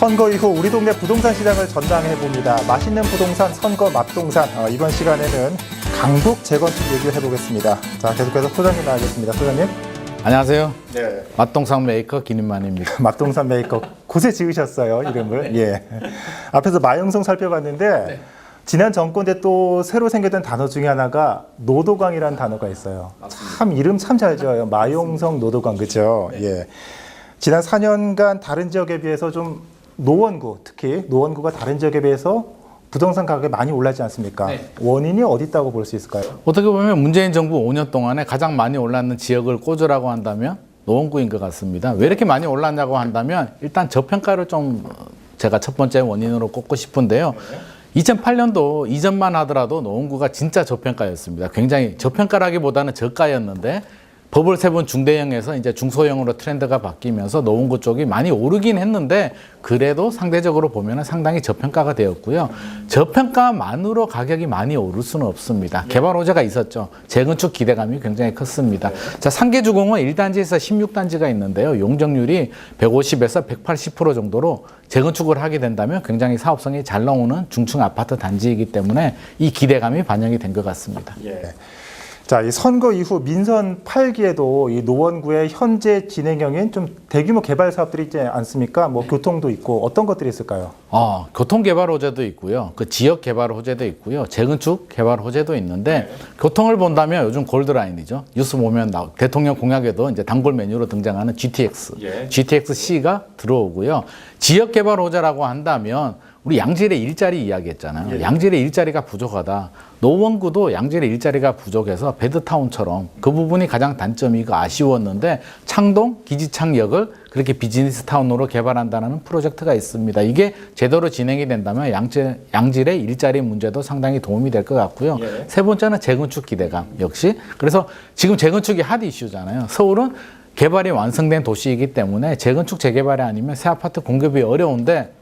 선거 이후 우리 동네 부동산 시장을 전당해 봅니다. 맛있는 부동산 선거 맛동산. 이번 시간에는 강북 재건축 얘기를 해보겠습니다. 자, 계속해서 소장님 나와겠습니다. 소장님. 안녕하세요. 네. 맛동산 메이커 김인만입니다. 맛동산 메이커 곳에 지으셨어요, 이름을. 예. 앞에서 마영성 살펴봤는데 지난 정권 때 또 새로 생겼던 단어 중에 하나가 노도강이라는 단어가 있어요. 참 이름 참 잘 지어요. 마용성 노도강, 그죠? 예. 지난 4년간 다른 지역에 비해서 좀 노원구, 특히 노원구가 다른 지역에 비해서 부동산 가격이 많이 올랐지 않습니까? 네. 원인이 어디 있다고 볼 수 있을까요? 어떻게 보면 문재인 정부 5년 동안에 가장 많이 올랐는 지역을 꼽으라고 한다면 노원구인 것 같습니다. 왜 이렇게 많이 올랐냐고 한다면 일단 저평가를 좀 제가 첫 번째 원인으로 꼽고 싶은데요. 2008년도 이전만 하더라도 노원구가 진짜 저평가였습니다. 굉장히 저평가라기보다는 저가였는데 버블 세븐 중대형에서 이제 중소형으로 트렌드가 바뀌면서 노원구 쪽이 많이 오르긴 했는데 그래도 상대적으로 보면 상당히 저평가가 되었고요. 저평가만으로 가격이 많이 오를 수는 없습니다. 개발 호재가 있었죠. 재건축 기대감이 굉장히 컸습니다. 자, 상계주공은 1단지에서 16단지가 있는데요. 용적률이 150에서 180% 정도로 재건축을 하게 된다면 굉장히 사업성이 잘 나오는 중층 아파트 단지이기 때문에 이 기대감이 반영이 된 것 같습니다. 예. 자, 이 선거 이후 민선 8기에도 이 노원구의 현재 진행형인 좀 대규모 개발 사업들이 있지 않습니까? 뭐 교통도 있고 어떤 것들이 있을까요? 교통 개발 호재도 있고요. 그 지역 개발 호재도 있고요. 재건축 개발 호재도 있는데 교통을 본다면 요즘 골드라인이죠. 뉴스 보면 대통령 공약에도 이제 단골 메뉴로 등장하는 GTX, GTX-C가 들어오고요. 지역 개발 호재라고 한다면 우리 양질의 일자리 이야기했잖아요. 양질의 일자리가 부족하다. 노원구도 양질의 일자리가 부족해서 베드타운처럼 그 부분이 가장 단점이고 아쉬웠는데 창동 기지창역을 그렇게 비즈니스타운으로 개발한다는 프로젝트가 있습니다. 이게 제대로 진행이 된다면 양질의 일자리 문제도 상당히 도움이 될 것 같고요. 세 번째는 재건축 기대감 역시. 그래서 지금 재건축이 핫 이슈잖아요. 서울은 개발이 완성된 도시이기 때문에 재건축 재개발이 아니면 새 아파트 공급이 어려운데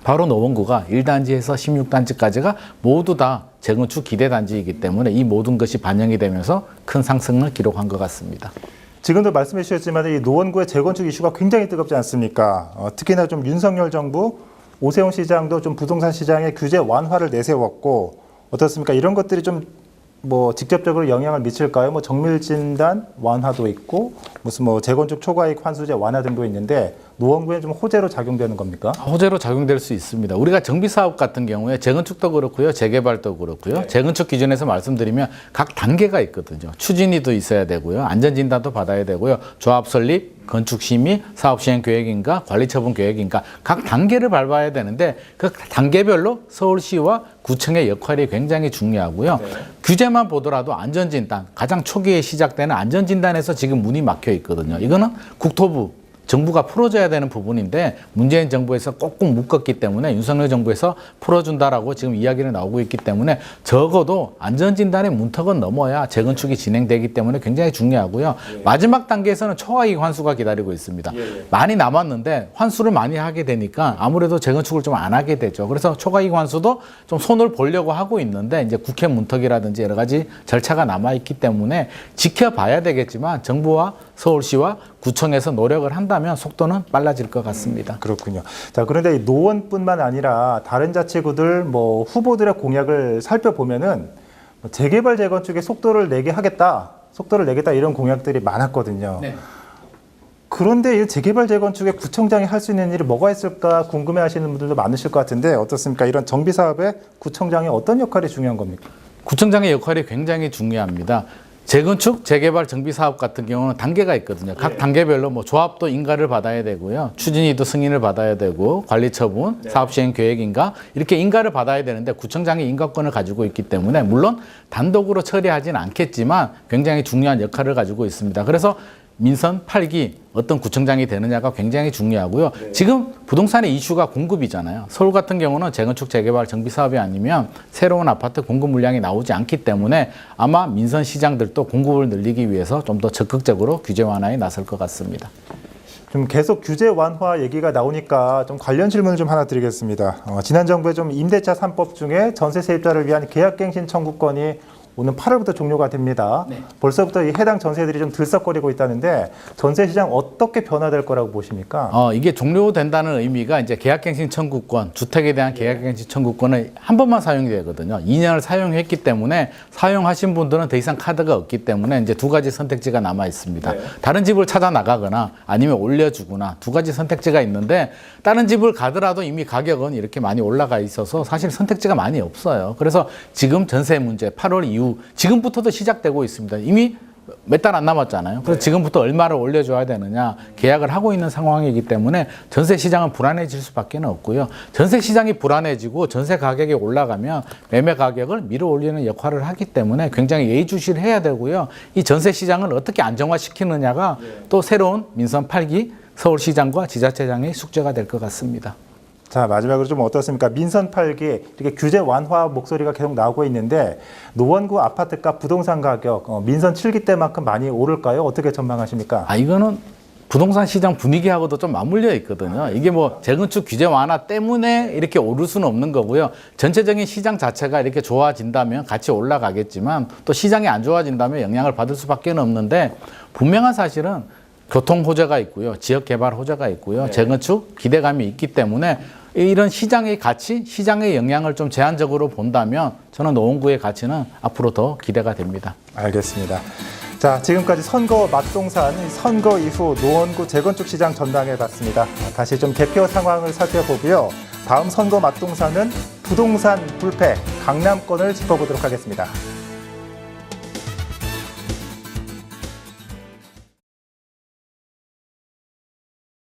바로 노원구가 1단지에서 16단지까지가 모두 다 재건축 기대 단지이기 때문에 이 모든 것이 반영이 되면서 큰 상승을 기록한 것 같습니다. 지금도 말씀해 주셨지만 이 노원구의 재건축 이슈가 굉장히 뜨겁지 않습니까? 특히나 좀 윤석열 정부, 오세훈 시장도 좀 부동산 시장의 규제 완화를 내세웠고 어떻습니까? 이런 것들이 좀 뭐 직접적으로 영향을 미칠까요? 뭐 정밀 진단 완화도 있고 무슨 뭐 재건축 초과이익 환수제 완화 등도 있는데 노원구에 좀 호재로 작용되는 겁니까? 호재로 작용될 수 있습니다. 우리가 정비 사업 같은 경우에 재건축도 그렇고요, 재개발도 그렇고요. 재건축 기준에서 말씀드리면 각 단계가 있거든요. 추진위도 있어야 되고요, 안전진단도 받아야 되고요, 조합 설립, 건축 심의, 사업 시행 계획인가, 관리 처분 계획인가 각 단계를 밟아야 되는데 그 단계별로 서울시와 구청의 역할이 굉장히 중요하고요. 규제만 보더라도 안전진단, 가장 초기에 시작되는 안전진단에서 지금 문이 막혀 있거든요. 이거는 국토부 정부가 풀어줘야 되는 부분인데 문재인 정부에서 꼭꼭 묶었기 때문에 윤석열 정부에서 풀어준다라고 지금 이야기를 나오고 있기 때문에 적어도 안전진단의 문턱은 넘어야 재건축이 진행되기 때문에 굉장히 중요하고요. 마지막 단계에서는 초과이익 환수가 기다리고 있습니다. 많이 남았는데 환수를 많이 하게 되니까 아무래도 재건축을 좀 안 하게 되죠. 그래서 초과이익 환수도 좀 손을 보려고 하고 있는데 이제 국회 문턱이라든지 여러 가지 절차가 남아있기 때문에 지켜봐야 되겠지만 정부와 서울시와 구청에서 노력을 한다면 속도는 빨라질 것 같습니다. 그렇군요. 자, 그런데 이 노원뿐만 아니라 다른 자치구들 뭐 후보들의 공약을 살펴보면은 재개발 재건축에 속도를 내게 하겠다, 이런 공약들이 많았거든요. 그런데 이 재개발 재건축에 구청장이 할 수 있는 일이 뭐가 있을까 궁금해하시는 분들도 많으실 것 같은데 어떻습니까? 이런 정비 사업에 구청장이 어떤 역할이 중요한 겁니까? 구청장의 역할이 굉장히 중요합니다. 재건축, 재개발, 정비 사업 같은 경우는 단계가 있거든요. 각 단계별로 뭐 조합도 인가를 받아야 되고요. 추진위도 승인을 받아야 되고 관리 처분, 사업 시행 계획인가 이렇게 인가를 받아야 되는데 구청장이 인가권을 가지고 있기 때문에 물론 단독으로 처리하지는 않겠지만 굉장히 중요한 역할을 가지고 있습니다. 그래서 민선 8기 어떤 구청장이 되느냐가 굉장히 중요하고요. 지금 부동산의 이슈가 공급이잖아요. 서울 같은 경우는 재건축, 재개발, 정비 사업이 아니면 새로운 아파트 공급 물량이 나오지 않기 때문에 아마 민선 시장들도 공급을 늘리기 위해서 좀 더 적극적으로 규제 완화에 나설 것 같습니다. 좀 계속 규제 완화 얘기가 나오니까 좀 관련 질문을 좀 하나 드리겠습니다. 지난 정부의 좀 임대차 3법 중에 전세 세입자를 위한 계약갱신 청구권이 오는 8월부터 종료가 됩니다. 네. 벌써부터 이 해당 전세들이 좀 들썩거리고 있다는데 전세 시장 어떻게 변화될 거라고 보십니까? 이게 종료된다는 의미가 이제 계약갱신 청구권, 주택에 대한 계약갱신 청구권은 한 번만 사용이 되거든요. 2년을 사용했기 때문에 사용하신 분들은 더 이상 카드가 없기 때문에 이제 두 가지 선택지가 남아 있습니다. 네. 다른 집을 찾아 나가거나 아니면 올려주거나 두 가지 선택지가 있는데 다른 집을 가더라도 이미 가격은 이렇게 많이 올라가 있어서 사실 선택지가 많이 없어요. 그래서 지금 전세 문제 8월 이후 지금부터도 시작되고 있습니다. 이미 몇 달 안 남았잖아요. 그래서 지금부터 얼마를 올려줘야 되느냐 계약을 하고 있는 상황이기 때문에 전세 시장은 불안해질 수밖에 없고요. 전세 시장이 불안해지고 전세 가격이 올라가면 매매 가격을 밀어 올리는 역할을 하기 때문에 굉장히 예의주시를 해야 되고요. 이 전세 시장을 어떻게 안정화시키느냐가 또 새로운 민선 8기 서울시장과 지자체장의 숙제가 될 것 같습니다. 자, 마지막으로 좀 어떻습니까? 민선 8기 이렇게 규제 완화 목소리가 계속 나오고 있는데 노원구 아파트값 부동산 가격 민선 7기 때만큼 많이 오를까요? 어떻게 전망하십니까? 이거는 부동산 시장 분위기하고도 좀 맞물려 있거든요. 이게 뭐 재건축 규제 완화 때문에 이렇게 오를 수는 없는 거고요. 전체적인 시장 자체가 이렇게 좋아진다면 같이 올라가겠지만 또 시장이 안 좋아진다면 영향을 받을 수밖에 없는데 분명한 사실은 교통 호재가 있고요. 지역 개발 호재가 있고요. 재건축 기대감이 있기 때문에 이런 시장의 가치, 시장의 영향을 좀 제한적으로 본다면 저는 노원구의 가치는 앞으로 더 기대가 됩니다. 알겠습니다. 자, 지금까지 선거 맛동산, 선거 이후 노원구 재건축 시장 전망해 봤습니다. 다시 좀 개표 상황을 살펴보고요. 다음 선거 맛동산은 부동산 불패 강남권을 짚어보도록 하겠습니다.